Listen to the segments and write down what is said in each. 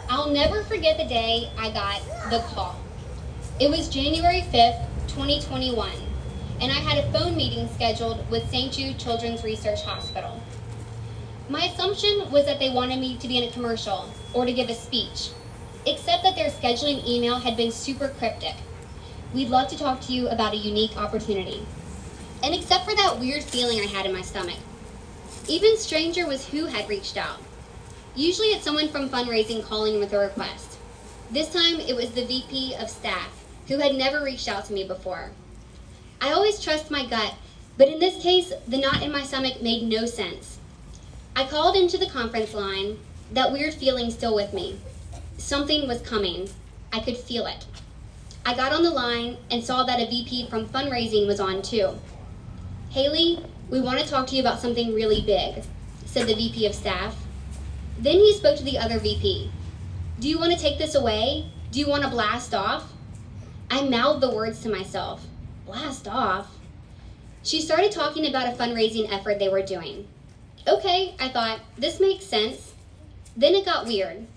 I'll never forget the day I got the call. It was January 5th, 2021, and I had a phone meeting scheduled with St. Jude Children's Research Hospital. My assumption was that they wanted me to be in a commercial or to give a speech, except that their scheduling email had been super cryptic. We'd love to talk to you about a unique opportunity. And except for that weird feeling I had in my stomach, even stranger was who had reached out. Usually it's someone from fundraising calling with a request. This time it was the VP of staff, who had never reached out to me before. I always trust my gut, but in this case, the knot in my stomach made no sense. I called into the conference line, that weird feeling still with me. Something was coming. I could feel it. I got on the line and saw that a VP from fundraising was on too. "Hayley, we want to talk to you about something really big," said the VP of staff. Then he spoke to the other VP. "Do you want to take this away? Do you want to blast off?" I mouthed the words to myself. Blast off? She started talking about a fundraising effort they were doing. Okay, I thought, this makes sense. Then it got weird.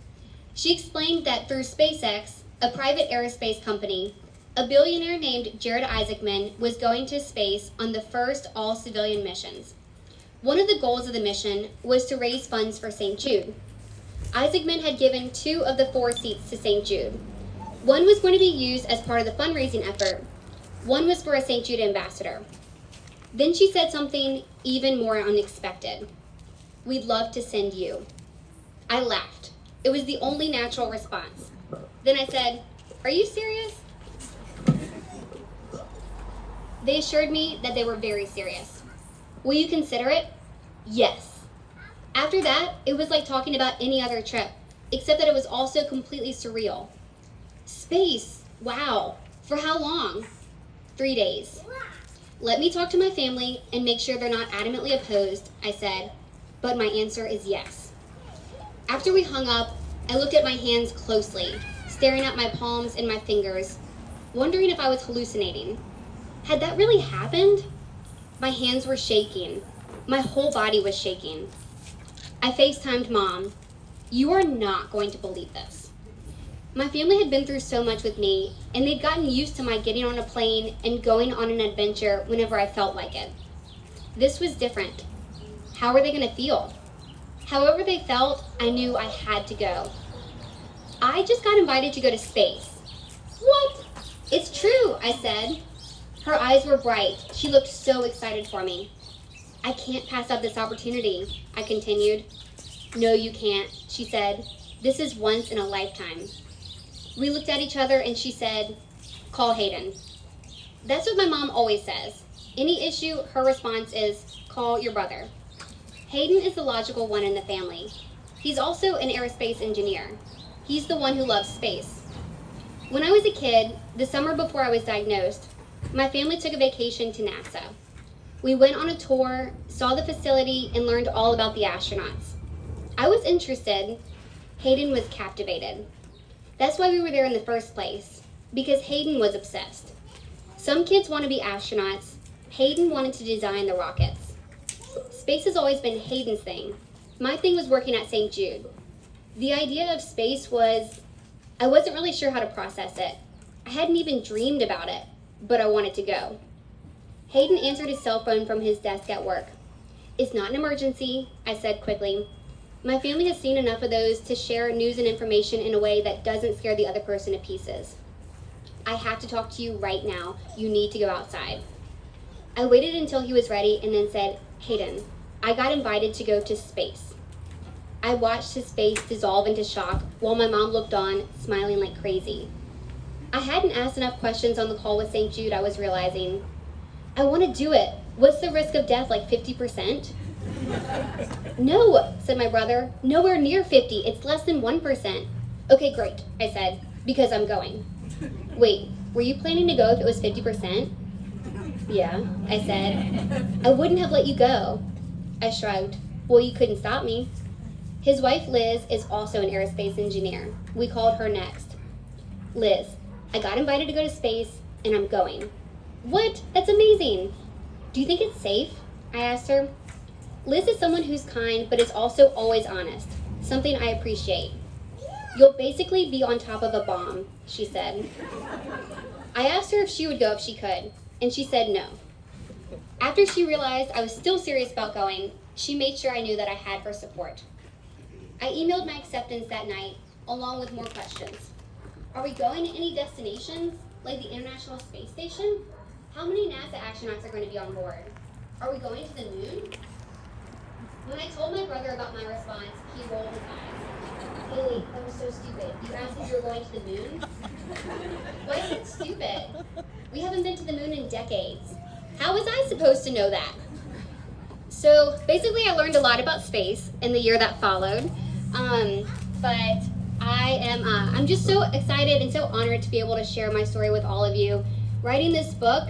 She explained that through SpaceX, a private aerospace company, a billionaire named Jared Isaacman was going to space on the first all-civilian missions. One of the goals of the mission was to raise funds for St. Jude. Isaacman had given 2 of the 4 seats to St. Jude. One was going to be used as part of the fundraising effort. One was for a St. Jude ambassador. Then she said something even more unexpected. "We'd love to send you." I laughed. It was the only natural response. Then I said, "Are you serious?" They assured me that they were very serious. "Will you consider it?" "Yes." After that, it was like talking about any other trip, except that it was also completely surreal. Space, wow. For how long? 3 days. "Let me talk to my family and make sure they're not adamantly opposed," I said, but my answer is yes. After we hung up, I looked at my hands closely, staring at my palms and my fingers, wondering if I was hallucinating. Had that really happened? My hands were shaking. My whole body was shaking. I FaceTimed Mom. "You are not going to believe this." My family had been through so much with me, and they'd gotten used to my getting on a plane and going on an adventure whenever I felt like it. This was different. How were they going to feel? However they felt, I knew I had to go. "I just got invited to go to space." "What?" "It's true," I said. Her eyes were bright. She looked so excited for me. "I can't pass up this opportunity," I continued. "No, you can't," she said. "This is once in a lifetime." We looked at each other and she said, "Call Hayden." That's what my mom always says. Any issue, her response is, "Call your brother." Hayden is the logical one in the family. He's also an aerospace engineer. He's the one who loves space. When I was a kid, the summer before I was diagnosed, my family took a vacation to NASA. We went on a tour, saw the facility, and learned all about the astronauts. I was interested. Hayden was captivated. That's why we were there in the first place, because Hayden was obsessed. Some kids want to be astronauts. Hayden wanted to design the rockets. Space has always been Hayden's thing. My thing was working at St. Jude. The idea of space I wasn't really sure how to process it. I hadn't even dreamed about it, but I wanted to go. Hayden answered his cell phone from his desk at work. "It's not an emergency," I said quickly. My family has seen enough of those to share news and information in a way that doesn't scare the other person to pieces. "I have to talk to you right now. You need to go outside." I waited until he was ready and then said, "Hayden, I got invited to go to space." I watched his face dissolve into shock while my mom looked on, smiling like crazy. I hadn't asked enough questions on the call with St. Jude, I was realizing. "I want to do it. What's the risk of death, like 50%? "No," said my brother. "Nowhere near 50. It's less than 1%. "Okay, great," I said, "because I'm going." "Wait, were you planning to go if it was 50%? "Yeah," I said. "I wouldn't have let you go." I shrugged. "Well, you couldn't stop me." His wife, Liz, is also an aerospace engineer. We called her next. "Liz, I got invited to go to space, and I'm going." "What? That's amazing." "Do you think it's safe?" I asked her. Liz is someone who's kind, but is also always honest. something I appreciate. You'll basically be on top of a bomb, she said. I asked her if she would go if she could, and she said no. After she realized I was still serious about going, she made sure I knew that I had her support. I emailed my acceptance that night, along with more questions. Are we going to any destinations, like the International Space Station? How many NASA astronauts are going to be on board? Are we going to the moon? When I told my brother about my response, he rolled his eyes. Hayley, that was so stupid. You asked if you were going to the moon? Why is it stupid? We haven't been to the moon in decades. How was I supposed to know that? So basically I learned a lot about space in the year that followed. But I'm just so excited and so honored to be able to share my story with all of you. Writing this book